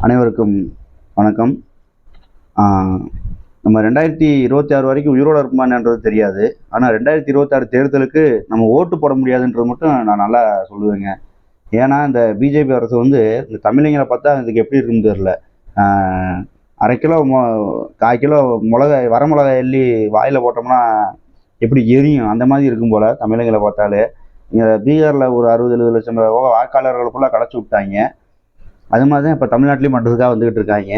அனைவருக்கும் வணக்கம். நம்ம 2026 வரைக்கும் உயிரோடு இருப்பான்ன்றது தெரியாது. ஆனால் 2026 தேர்தலுக்கு நம்ம ஓட்டு போட முடியாதுன்றது மட்டும் நான் நல்லா சொல்லுவேங்க. ஏன்னா இந்த பிஜேபி அரசு வந்து இந்த தமிழங்களை பார்த்தா இதுக்கு எப்படி இருக்குன்னு தெரியல. அரை கிலோ 1/4 கிலோ மிளகாய் வர மிளகாய் எள்ளி வாயில் போட்டோம்னா எப்படி எரியும் அந்த மாதிரி இருக்கும் போல் தமிழங்களை பார்த்தாலே. இங்கே பீகாரில் ஒரு 60-70 லட்சம் வாக்காளர்கள் ஃபுல்லாக கடைச்சி விட்டாங்க. அது மாதிரி தான் இப்போ தமிழ்நாட்டிலையும் பண்ணுறதுக்காக வந்துக்கிட்டு இருக்காங்க.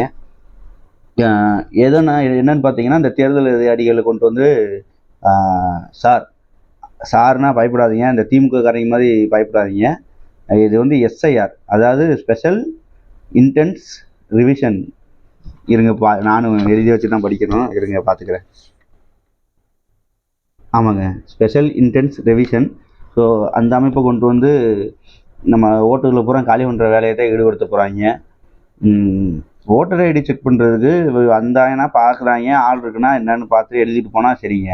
எதனா என்னன்னு பார்த்தீங்கன்னா, இந்த தேர்தல் அதிகாரிகளை கொண்டு வந்து சார்னா பயப்படாதீங்க, இந்த திமுக காரங்க மாதிரி பயப்படாதீங்க. இது வந்து எஸ்ஐஆர், அதாவது ஸ்பெஷல் இன்டென்ஸ் ரிவிஷன். இருங்க நானும் எழுதி வச்சு தான் படிக்கணும், இருங்க பார்த்துக்கிறேன். ஆமாங்க, ஸ்பெஷல் இன்டென்ஸ் ரிவிஷன். ஸோ அந்த அமைப்பை கொண்டு வந்து நம்ம ஓட்டுகளை பூரா காலி பண்ணுற வேலையை தான் ஈடுபடுத்த போகிறாங்க. ஓட்டர் ஐடி செக் பண்ணுறதுக்கு வந்தாங்கன்னா பார்க்குறாங்க, ஆள் இருக்குன்னா என்னன்னு பார்த்து எழுதிட்டு போனால் சரிங்க.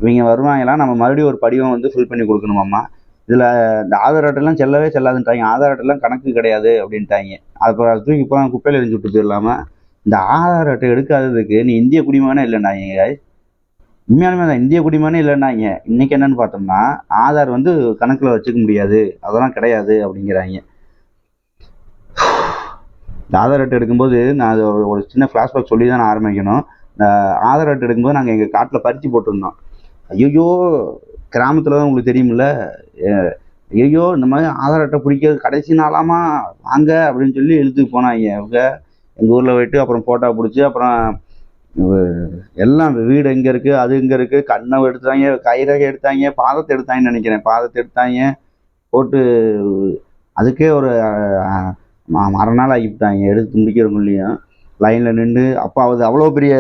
இவங்க வருவாங்கலாம், நம்ம மறுபடியும் ஒரு படிவம் வந்து ஃபில் பண்ணி கொடுக்கணுமாம்மா. இதில் இந்த ஆதார் அட்டைலாம் செல்லவே செல்லாதுன்ட்டாங்க. ஆதார் அட்டைலாம் கணக்கு கிடையாது அப்படின்ட்டாங்க. அப்புறம் அது தூக்கி இப்போ குப்பையில் எரிஞ்சு விட்டு போயிடலாமா? இந்த ஆதார் அட்டை எடுக்காததுக்கு நீ இந்திய குடிமகனே இல்லைன்னாங்க. உண்மையாலுமே தான் இந்திய குடிமகனே இல்லைன்னாங்க. இன்னைக்கு என்னன்னு பார்த்தோம்னா, ஆதார் வந்து கணக்கில் வச்சுக்க முடியாது, அதெல்லாம் கிடையாது அப்படிங்கிறாங்க. இந்த ஆதார் அட்டை எடுக்கும்போது நான் ஒரு சின்ன ஃப்ளாஷ்பேக் சொல்லி தான் நான் ஆரம்பிக்கணும். இந்த ஆதார் அட்டை எடுக்கும்போது நாங்கள் எங்கள் காட்டில் பருத்தி போட்டிருந்தோம். ஐயோ, கிராமத்தில் தான் உங்களுக்கு தெரியுமில்ல, ஐயோ இந்த மாதிரி ஆதார் அட்டை பிடிக்கிறது கடைசி நாளாமா வாங்க அப்படின்னு சொல்லி இழுத்துட்டு போனாங்க. அவங்க எங்கள் ஊரில் போயிட்டு அப்புறம் ஃபோட்டோ பிடிச்சி அப்புறம் எல்லாம் வீடு எங்கே இருக்குது, அது எங்கே இருக்குது, கண்ணை எடுத்தாங்க, கைரகை எடுத்தாங்க, பாதத்தை எடுத்தாங்கன்னு நினைக்கிறேன். பாதத்தை எடுத்தாங்க போட்டு அதுக்கே ஒரு அரை நாள் ஆகிவிட்டாங்க எடுத்து முடிக்கிறவங்களையும் லைனில் நின்று. அப்போ அது அவ்வளோ பெரிய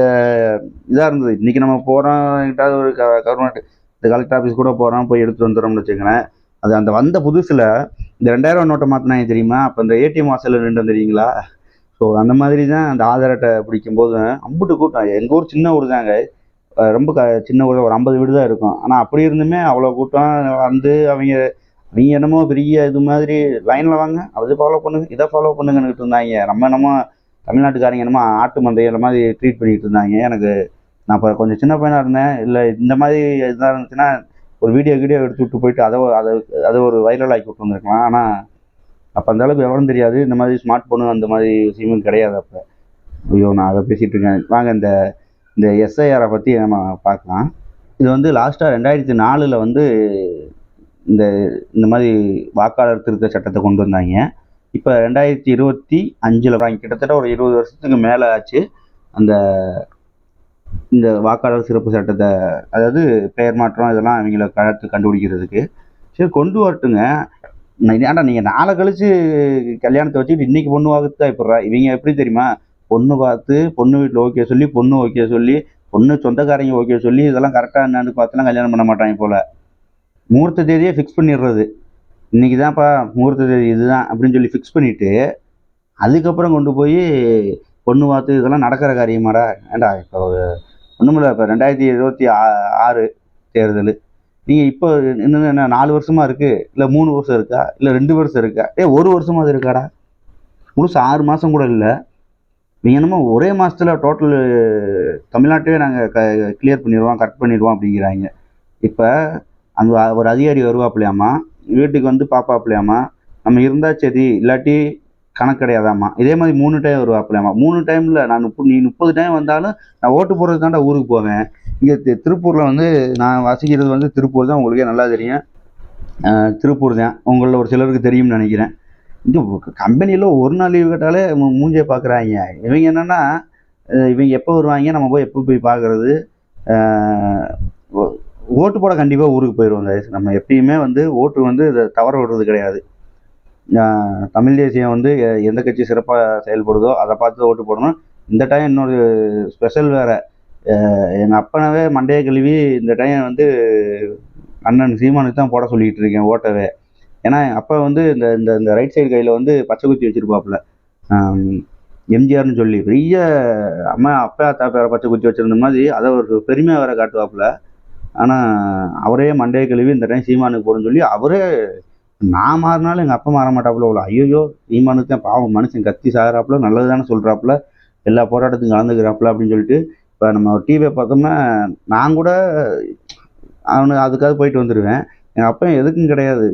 இதாக இருந்தது. இன்றைக்கி நம்ம போகிறோம், எங்கிட்டாவது ஒரு கவர்மெண்ட் இந்த கலெக்டர் ஆஃபீஸ் கூட போகிறோம், போய் எடுத்துகிட்டு வந்துடுறோம்னு வச்சுக்கோங்களேன். அது அந்த வந்த புதுசில் இந்த 2000 நோட்டை மாற்றினாங்க தெரியுமா? அப்போ இந்த ஏடிஎம் வாசலில் நின்று தெரியுங்களா? ஸோ அந்த மாதிரி தான் அந்த ஆதார் அட்டை பிடிக்கும்போது அம்புட்டு கூட்டம். எங்கள் ஊர் சின்ன ஊர் தாங்க, ரொம்ப சின்ன ஊர், ஒரு 50 வீடு தான் இருக்கும். ஆனால் அப்படி இருந்துமே அவ்வளோ கூட்டம் வந்து அவங்க என்னமோ பெரிய இது மாதிரி லைனில் வாங்க, அது ஃபாலோ பண்ணுங்க, இதை ஃபாலோ பண்ணுங்கன்னுட்டு இருந்தாங்க. நம்ம என்னமோ தமிழ்நாட்டுக்காரங்க என்னமோ ஆட்டு மந்தையில மாதிரி ட்ரீட் பண்ணிட்டு இருந்தாங்க. எனக்கு நான் இப்போ கொஞ்சம் சின்ன பையனாக இருந்தேன். இல்லை இந்த மாதிரி இதாக இருந்துச்சுன்னா ஒரு வீடியோ எடுத்து விட்டு போயிட்டு அதை ஒரு வைரல் ஆக்கி விட்டு வந்துருக்கலாம். ஆனால் அப்போ அந்த அளவுக்கு விவரம் தெரியாது. இந்த மாதிரி ஸ்மார்ட் ஃபோனு அந்த மாதிரி விஷயமும் கிடையாது அப்போ. ஐயோ, நான் அதை பேசிகிட்டு இருக்கேன். வாங்க இந்த எஸ்ஐஆரை பற்றி நம்ம பார்க்கலாம். இது வந்து லாஸ்ட்டாக 2004 வந்து இந்த மாதிரி வாக்காளர் திருத்த சட்டத்தை கொண்டு வந்தாங்க. இப்போ 2025 கிட்டத்தட்ட ஒரு 20 வருஷத்துக்கு மேலே ஆச்சு இந்த வாக்காளர் சிறப்பு சட்டத்தை, அதாவது பெயர் மாற்றம் இதெல்லாம் அவங்கள கண்டுபிடிக்கிறதுக்கு. சரி, கொண்டு வரட்டுங்க. ஏன்டா நீங்கள் நாளை கழிச்சு கல்யாணத்தை வச்சுக்கிட்டு இன்னைக்கு பொண்ணு பார்த்து தான் இப்போறா இவங்க எப்படி தெரியுமா? பொண்ணு பார்த்து பொண்ணு வீட்டில் ஓகே சொல்லி, பொண்ணு ஓகே சொல்லி, பொண்ணு சொந்தக்காரங்க ஓகே சொல்லி, இதெல்லாம் கரெக்டாக என்னன்னு பார்த்துலாம் கல்யாணம் பண்ண மாட்டாங்க போல். முகூர்த்த தேதியே ஃபிக்ஸ் பண்ணிடுறது. இன்றைக்கி தான்ப்பா முகூர்த்த தேதி இதுதான் அப்படின்னு சொல்லி ஃபிக்ஸ் பண்ணிவிட்டு அதுக்கப்புறம் கொண்டு போய் பொண்ணு பார்த்து இதெல்லாம் நடக்கிற காரியமாடா? ஏண்டா இப்போ ஒன்றுமில்ல, இப்போ 2026 தேர்தல். நீங்கள் இப்போ இன்னும் என்ன 4 வருஷமாக இருக்குது, இல்லை 3 வருஷம் இருக்கா, இல்லை 2 வருஷம் இருக்கா? 1 வருஷமாக அது இருக்காடா? முழுசு 6 மாதம் கூட இல்லை. நீங்கள் என்னமோ ஒரே மாதத்தில் டோட்டல் தமிழ்நாட்டையே நாங்கள் கிளியர் பண்ணிடுவோம், கட் பண்ணிடுவோம் அப்படிங்கிறாங்க. இப்போ அங்கே ஒரு அதிகாரி வருவாப்பிலையாமா, வீட்டுக்கு வந்து பார்ப்பாப்பிலையாமா, நம்ம இருந்தால் சரி, இல்லாட்டி கணக்கு கிடையாதாம்மா. இதே மாதிரி 3 டைம் வருவாப்பிலையாமா. 3 டைமில் நீ 30 டைம் வந்தாலும் நான் ஓட்டு போடுறது தாண்டா ஊருக்கு போவேன். இங்கே திருப்பூரில் வந்து நான் வசிக்கிறது வந்து திருப்பூர் தான், உங்களுக்கே நல்லா தெரியும். திருப்பூர் தான், உங்களில் ஒரு சிலருக்கு தெரியும்னு நினைக்கிறேன். இந்த கம்பெனியில் ஒரு நாள் லீவு கேட்டாலே மூஞ்சியை பார்க்குறாங்க. இவங்க என்னென்னா, இவங்க எப்போ வருவாங்க, நம்ம போய் எப்போ போய் பார்க்குறது. ஓட்டு போட கண்டிப்பாக ஊருக்கு போயிடுவாங்க. நம்ம எப்பயுமே வந்து ஓட்டு வந்து இதை தவற விடுறது கிடையாது. தமிழ் தேசியம் வந்து எந்த கட்சி சிறப்பாக செயல்படுதோ அதை பார்த்து ஓட்டு போடணும். இந்த டைம் இன்னொரு ஸ்பெஷல் வேறு, எங்கள் அப்பனாவே மண்டையை கழுவி இந்த டைம் வந்து அண்ணன் சீமானுக்கு தான் போட சொல்லிக்கிட்டு இருக்கேன் ஓட்டவே. ஏன்னா அப்போ வந்து இந்த இந்த ரைட் சைடு கையில் வந்து பச்சை குத்தி வச்சுருப்பாப்புல, எம்ஜிஆர்னு சொல்லி பெரிய அப்பா அத்தா பேரை பச்சை குத்தி வச்சுருந்த மாதிரி அதை ஒரு பெருமையாக வேற காட்டுவாப்புல. ஆனால் அவரே மண்டையை கழுவி இந்த டைம் சீமானுக்கு போடுன்னு சொல்லி அவரே நான் மாறினாலும் எங்கள் அப்பா மாற மாட்டாப்புல. அவ்வளோ ஐயோ சீமானுக்கு தான் பாவம், மனுஷன் கத்தி சாகுறாப்புல, நல்லது தானே சொல்கிறாப்புல, எல்லா போராட்டத்துக்கும் கலந்துக்கிறாப்புல அப்படின்னு சொல்லிட்டு. இப்போ நம்ம டிவியை பார்த்தோம்னா நான் கூட அவனு அதுக்காக போயிட்டு வந்துடுவேன். எங்கள் அப்பா எதுக்கும் கிடையாது.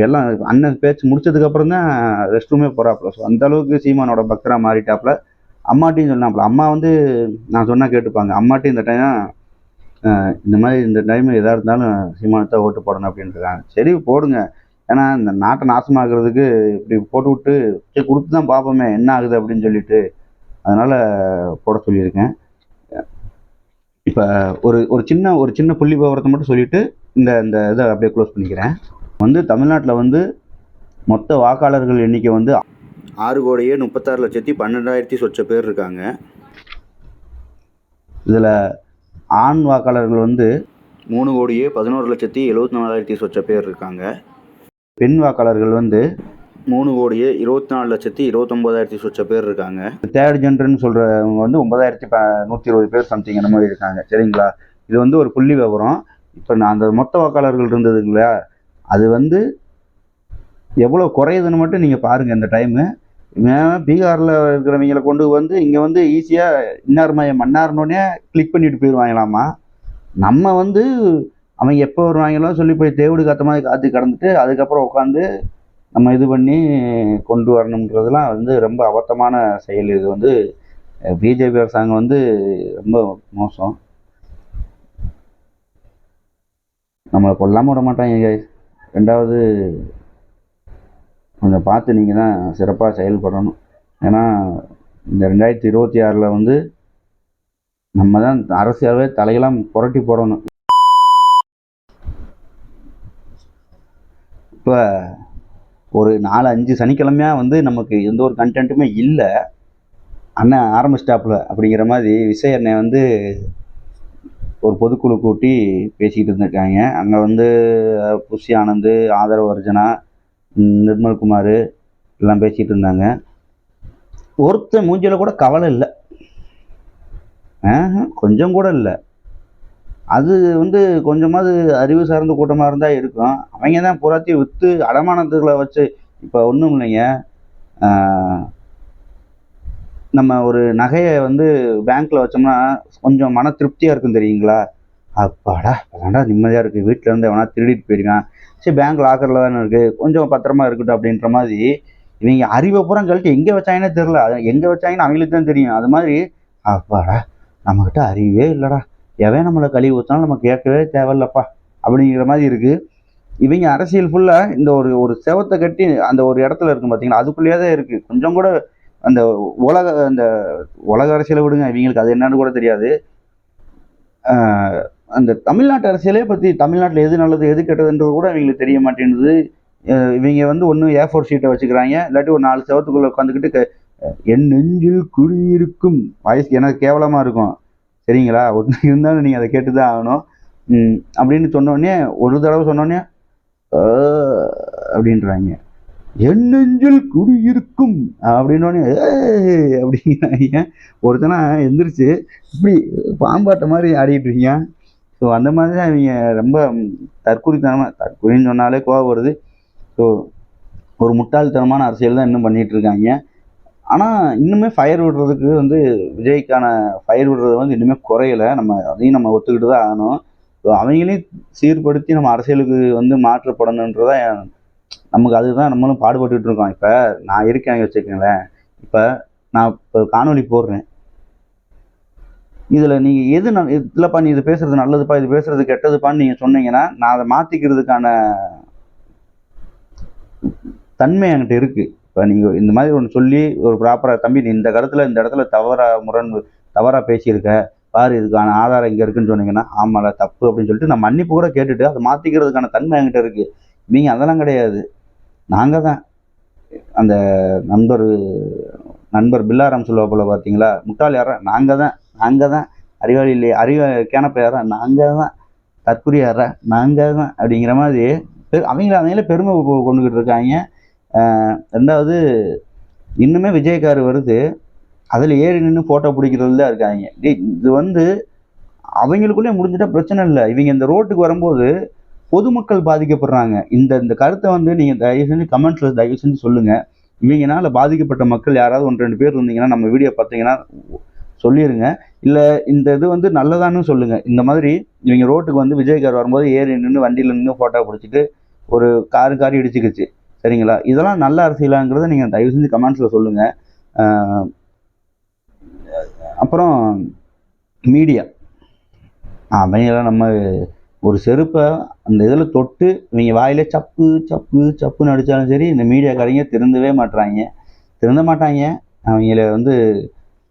எல்லாம் அண்ணன் பேச்சு முடிச்சதுக்கப்புறம் தான் ரெஸ்ட் ரூமே போகிறாப்புல. ஸோ அந்த அளவுக்கு சீமானோட பக்தராக மாறிட்டாப்புல. அம்மாட்டையும் சொன்னாப்புல. அம்மா வந்து நான் சொன்னால் கேட்டுப்பாங்க. அம்மாட்டையும் இந்த டைம் இந்த மாதிரி இந்த டைம் எதாக இருந்தாலும் சீமானத்தை ஓட்டு போடணும் அப்படின்ட்டுருக்காங்க. சரி போடுங்க, ஏன்னா இந்த நாட்டை நாசமாக்குறதுக்கு இப்படி போட்டு விட்டு சரி கொடுத்து தான் பார்ப்போமே என்ன ஆகுது அப்படின்னு சொல்லிட்டு அதனால் போட சொல்லியிருக்கேன். இப்போ ஒரு சின்ன புள்ளி விவரத்தை மட்டும் சொல்லிட்டு இந்த இந்த இதை அப்படியே க்ளோஸ் பண்ணிக்கிறேன். வந்து தமிழ்நாட்டில் வந்து மொத்த வாக்காளர்கள் எண்ணிக்கை வந்து 6,36,12,000 சொச்ச பேர் இருக்காங்க. இதில் ஆண் வாக்காளர்கள் வந்து 3,11,74,000 சொச்ச பேர் இருக்காங்க. பெண் வாக்காளர்கள் வந்து 3,24,29,000 சொச்ச பேர் இருக்காங்க. தேர்ட் ஜென்டர்னு சொல்கிறவங்க வந்து 9,120 பேர் சம்திங் அந்த மாதிரி இருக்காங்க. சரிங்களா, இது வந்து ஒரு புள்ளி விவரம். இப்போ நான் அந்த மொத்த வாக்காளர்கள் இருந்தது இல்லையா, அது வந்து எவ்வளோ குறையுதுன்னு மட்டும் நீங்கள் பாருங்கள். இந்த டைமு பீகாரில் இருக்கிறவங்களை கொண்டு வந்து இங்கே வந்து ஈஸியாக இன்னார் மையம் மன்னார்னோடனே கிளிக் பண்ணிட்டு போயிடுவாங்களாமா. நம்ம வந்து அவங்க எப்போ வருவாங்களோ சொல்லி போய் தேவடு காத்த மாதிரி காத்து கடந்துட்டு அதுக்கப்புறம் உட்காந்து நம்ம இது பண்ணி கொண்டு வரணுன்றதுலாம் வந்து ரொம்ப அபத்தமான செயல். இது வந்து பிஜேபி அரசாங்கம் வந்து ரொம்ப மோசம். நம்மளை கொல்லாமல் விட மாட்டாங்க. ரெண்டாவது கொஞ்சம் பார்த்து நீங்கள் தான் சிறப்பாக செயல்படணும். ஏன்னா இந்த 2026 வந்து நம்ம தான் அரசியலாகவே தலையெல்லாம் புரட்டி போடணும். இப்போ ஒரு 4-5 சனிக்கிழமையாக வந்து நமக்கு எந்த ஒரு கண்டென்ட்டுமே இல்லை. அண்ணன் ஆரம்பிச்சிட்டாப்புல அப்படிங்கிற மாதிரி விசய் அண்ணன் வந்து ஒரு பொதுக்குழு கூட்டி பேசிக்கிட்டு இருந்திருக்காங்க. அங்கே வந்து புஷி ஆனந்த், ஆதரவு அர்ஜுனா, நிர்மல்குமார் எல்லாம் பேசிகிட்டு இருந்தாங்க. ஒருத்தர் மூஞ்சியில் கூட கவலை இல்லை, கொஞ்சம் கூட இல்லை. அது வந்து கொஞ்சமாவது அறிவு சார்ந்த கூட்டமாக இருந்தால் இருக்கும். அவங்க தான் புறாத்தையும் விற்று அடமானத்துகளை வச்சு. இப்போ ஒன்றும் இல்லைங்க, நம்ம ஒரு நகையை வந்து பேங்க்கில் வச்சோம்னா கொஞ்சம் மன திருப்தியாக இருக்கும் தெரியுங்களா. அப்பாடா அதாண்டா நிம்மதியாக இருக்குது, வீட்டில் இருந்து எவனா திருடிட்டு போயிருக்கான், சரி பேங்க் லாக்கரில் தானே இருக்குது, கொஞ்சம் பத்திரமா இருக்கட்டும் அப்படின்ற மாதிரி. இவங்க அறிவை பூரா கழட்டி எங்கே வச்சாங்கன்னே தெரில. அது எங்கே வச்சாங்கன்னு அவங்களுக்கு தான் தெரியும். அது மாதிரி அப்பாடா நம்மக்கிட்ட அறிவே இல்லைடா, எவன் நம்மளை கழுவி ஊற்றினாலும் நம்ம கேட்கவே தேவையில்லப்பா அப்படிங்கிற மாதிரி இருக்குது. இவங்க அரசியல் ஃபுல்லாக இந்த ஒரு செவத்தை கட்டி அந்த ஒரு இடத்துல இருக்கும் பார்த்தீங்களா, அதுக்குள்ளேயே தான் இருக்குது. கொஞ்சம் கூட அந்த உலக அரசியலை விடுங்க, இவங்களுக்கு அது என்னன்னு கூட தெரியாது. அந்த தமிழ்நாட்டு அரசியலே பற்றி, தமிழ்நாட்டில் எது நல்லது எது கெட்டதுன்றது கூட இவங்களுக்கு தெரிய மாட்டேங்குது. இவங்க வந்து ஒன்று A4 ஷீட்டை வச்சுக்கிறாங்க, இல்லாட்டி ஒரு 4 செவத்துக்குள்ளே உட்காந்துக்கிட்டு என் நெஞ்சில் குடியிருக்கும் வயசு எனக்கு கேவலமாக இருக்கும். சரிங்களா, இருந்தாலும் நீங்கள் அதை கேட்டு தான் ஆகணும். அப்படின்னு சொன்னோடனே ஒரு தடவை சொன்னோடனே அப்படின்றாங்க, என் நெஞ்சில் குடியிருக்கும் அப்படின்னோடனே அப்படிங்கிறாங்க. ஒருத்தனா எந்திரிச்சு இப்படி பாம்பாட்ட மாதிரி ஆடிட்டு இருக்கீங்க. ஸோ அந்த மாதிரி தான் இவங்க ரொம்ப தற்குறின்னு சொன்னாலே கோவம் வருது. ஸோ ஒரு முட்டாள்தனமான அரசியல் தான் இன்னும் பண்ணிகிட்டு இருக்காங்க. ஆனால் இன்னுமே ஃபயர் விடுறதுக்கு வந்து விஜய்க்கான ஃபயர் விடுறது வந்து இன்னுமே குறையலை. அதையும் நம்ம ஒத்துக்கிட்டு தான் ஆகணும். ஸோ அவங்களையும் சீர்படுத்தி நம்ம அரசியலுக்கு வந்து மாற்றப்படணுன்றதான் நமக்கு, அதுதான் நம்மளும் பாடுபட்டுக்கிட்டு இருக்கோம். இப்போ நான் இருக்கேன் வச்சுக்கோங்களேன், இப்போ நான் இப்போ காணொலி போடுறேன், இதில் நீங்கள் எது இல்லைப்பா நீ இது பேசுறது நல்லதுப்பா, இது பேசுறது கெட்டதுப்பான்னு நீங்கள் சொன்னீங்கன்னா நான் அதை மாற்றிக்கிறதுக்கான தன்மை என்கிட்ட இருக்குது. இப்போ நீங்கள் இந்த மாதிரி ஒன்று சொல்லி ஒரு ப்ராப்பராக, தம்பி நீ இந்த இடத்துல தவறாக பேசியிருக்க பாரு, இதுக்கான ஆதாரம் இங்கே இருக்குன்னு சொன்னீங்கன்னா, ஆமாம்ல தப்பு அப்படின்னு சொல்லிட்டு நான் மன்னிப்பு கூட கேட்டுட்டு அதை மாற்றிக்கிறதுக்கான தன்மை என்கிட்ட இருக்குது. நீங்கள் அதெல்லாம் கிடையாது. நாங்கள் தான் அந்த நண்பர் பில்லாராம் சொல்லுவாப்புல பார்த்தீங்களா, முட்டாள் யாரா, நாங்கள் தான் அறிவாளி இல்லையே, கேனப்ப யாரா, நாங்கள் தான் தற்குறி யாரா, நாங்கள் தான் அப்படிங்கிற மாதிரி அவங்களே பெருமை கொண்டுக்கிட்டு இருக்காங்க. ரெண்டாவது இன்னுமே விஜயகார் வருது, அதில் ஏறி நின்று ஃபோட்டோ பிடிக்கிறது தான் இருக்காங்க. இது வந்து அவங்களுக்குள்ளே முடிஞ்சிட்டா பிரச்சனை இல்லை. இவங்க இந்த ரோட்டுக்கு வரும்போது பொதுமக்கள் பாதிக்கப்படுறாங்க. இந்த இந்த கருத்தை வந்து நீங்கள் தயவு செஞ்சு கமெண்ட்ஸில் தயவு செஞ்சு சொல்லுங்கள். இவங்கனால பாதிக்கப்பட்ட மக்கள் யாராவது 1-2 பேர் இருந்தீங்கன்னா நம்ம வீடியோ பார்த்தீங்கன்னா சொல்லிடுங்க. இல்லை இந்த இது வந்து நல்லதான்னு சொல்லுங்கள். இந்த மாதிரி இவங்க ரோட்டுக்கு வந்து விஜய் கார் வரும்போது ஏறி நின்று வண்டியில் நின்று ஃபோட்டோ பிடிச்சிட்டு ஒரு காரு இடிச்சுக்கிச்சு. சரிங்களா? இதெல்லாம் நல்ல அரசியலாங்கிறத நீங்கள் தயவு செஞ்சு கமெண்ட்ஸில் சொல்லுங்கள். அப்புறம் மீடியா அவங்களாம் நம்ம ஒரு செருப்பை அந்த இதில் தொட்டு இவங்க வாயிலே சப்பு சப்பு சப்புன்னு அடித்தாலும் சரி, இந்த மீடியாக்காரங்க திருந்தவே மாட்டாங்க. அவங்கள வந்து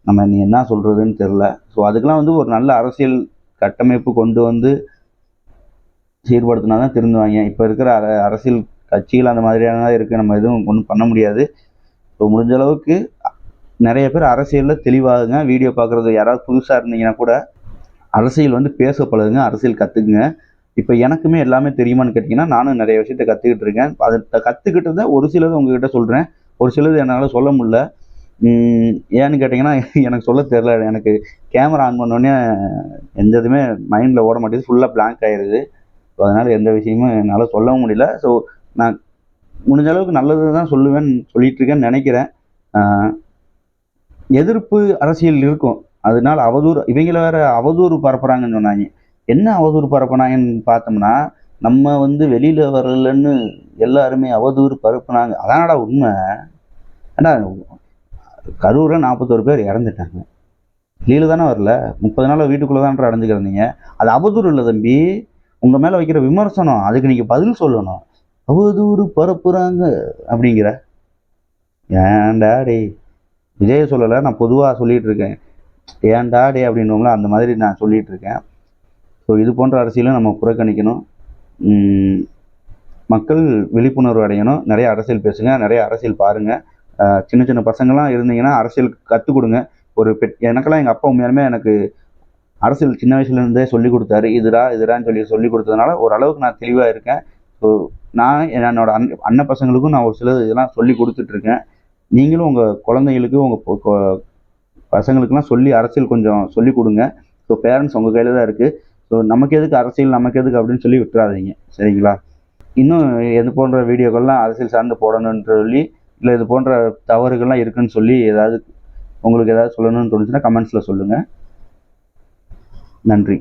நம்ம நீ என்ன சொல்கிறதுன்னு தெரில. ஸோ அதுக்கெலாம் வந்து ஒரு நல்ல அரசியல் கட்டமைப்பு கொண்டு வந்து சீர்படுத்தினா தான் திருந்துவாங்க. இப்போ இருக்கிற அரசியல் கட்சிகள் அந்த மாதிரியான தான் இருக்குது. நம்ம எதுவும் ஒன்றும் பண்ண முடியாது. ஸோ முடிஞ்ச அளவுக்கு நிறைய பேர் அரசியலில் தெளிவாகுங்க. வீடியோ பார்க்குறது யாராவது புதுசாக இருந்தீங்கன்னா கூட அரசியல் வந்து பேச பழகுங்க, அரசியல் கற்றுக்குங்க. இப்போ எனக்குமே எல்லாமே தெரியுமான்னு கேட்டிங்கன்னா நானும் நிறைய விஷயத்த கற்றுக்கிட்டு இருக்கேன். அதை கற்றுக்கிட்டதை ஒரு சிலது உங்ககிட்ட சொல்கிறேன், ஒரு சிலது என்னால் சொல்ல முடியல. ஏன்னு கேட்டிங்கன்னா எனக்கு சொல்ல தெரில. எனக்கு கேமரா ஆன் பண்ணோடனே எந்த இதுவுமே மைண்டில் ஓட மாட்டேங்குது, ஃபுல்லாக பிளாங்க் ஆயிடுது. ஸோ அதனால் எந்த விஷயமும் என்னால் சொல்லவும் முடியல. ஸோ நான் முடிஞ்ச அளவுக்கு நல்லது தான் சொல்லுவேன்னு சொல்லிட்டு இருக்கேன்னு நினைக்கிறேன். எதிர்ப்பு அரசியல் இருக்கும், அதனால அவதூறு இவங்கள வேற அவதூறு பரப்புறாங்கன்னு சொன்னாங்க. என்ன அவதூறு பரப்புனாங்கன்னு பார்த்தோம்னா, நம்ம வந்து வெளியில வரலன்னு எல்லாருமே அவதூறு பரப்புனாங்க. அதானடா உண்மை. ஏன்னா கரூரில் 41 பேர் இறந்துட்டாங்க. வெளியில தானே வரல, 30 நாள் வீட்டுக்குள்ளே தானே அடைஞ்சுக்கிறீங்க. அது அவதூறு இல்லை தம்பி, உங்கள் மேலே வைக்கிற விமர்சனம். அதுக்கு நீங்கள் பதில் சொல்லணும். அவதூறு பரப்புறாங்க அப்படிங்கிற ஏன்டா டே விஜய சொல்லலை, நான் பொதுவாக சொல்லிகிட்டு இருக்கேன். ஏன்டா டே அப்படின்னோம்ல, அந்த மாதிரி நான் சொல்லிகிட்டு இருக்கேன். ஸோ இது போன்ற அரசியலும் நம்ம புறக்கணிக்கணும். மக்கள் விழிப்புணர்வு அடையணும். நிறைய அரசியல் பேசுங்க, நிறைய அரசியல் பாருங்கள். சின்ன சின்ன பசங்களாம் இருந்தீங்கன்னா அரசியல் கற்றுக் கொடுங்க. எனக்கெல்லாம் எங்கள் அப்பா உண்மையாலுமே எனக்கு அரசியல் சின்ன வயசுலேருந்தே சொல்லி கொடுத்தாரு. இதுடான்னு சொல்லி கொடுத்ததுனால ஓரளவுக்கு நான் தெளிவாக இருக்கேன். ஸோ நான் என்னோட அண்ணன் பசங்களுக்கும் நான் ஒரு சில இதெல்லாம் சொல்லி கொடுத்துட்ருக்கேன். நீங்களும் உங்கள் குழந்தைங்களுக்கு உங்கள் பசங்களுக்கெல்லாம் சொல்லி அரசியல் கொஞ்சம் சொல்லிக் கொடுங்க. ஸோ பேரண்ட்ஸ் உங்கள் கையில் தான் இருக்குது. ஸோ நமக்கு எதுக்கு அரசியல், நமக்கு எதுக்கு அப்படின்னு சொல்லி விட்டுறாதீங்க. சரிங்களா? இன்னும் இது போன்ற வீடியோக்கள்லாம் அரசியல் சார்ந்து போடணும்னு சொல்லி, இல்லை இது போன்ற தவறுகள்லாம் இருக்குன்னு சொல்லி உங்களுக்கு ஏதாவது சொல்லணும்னு தோணுச்சுன்னா கமெண்ட்ஸில் சொல்லுங்கள். நன்றி.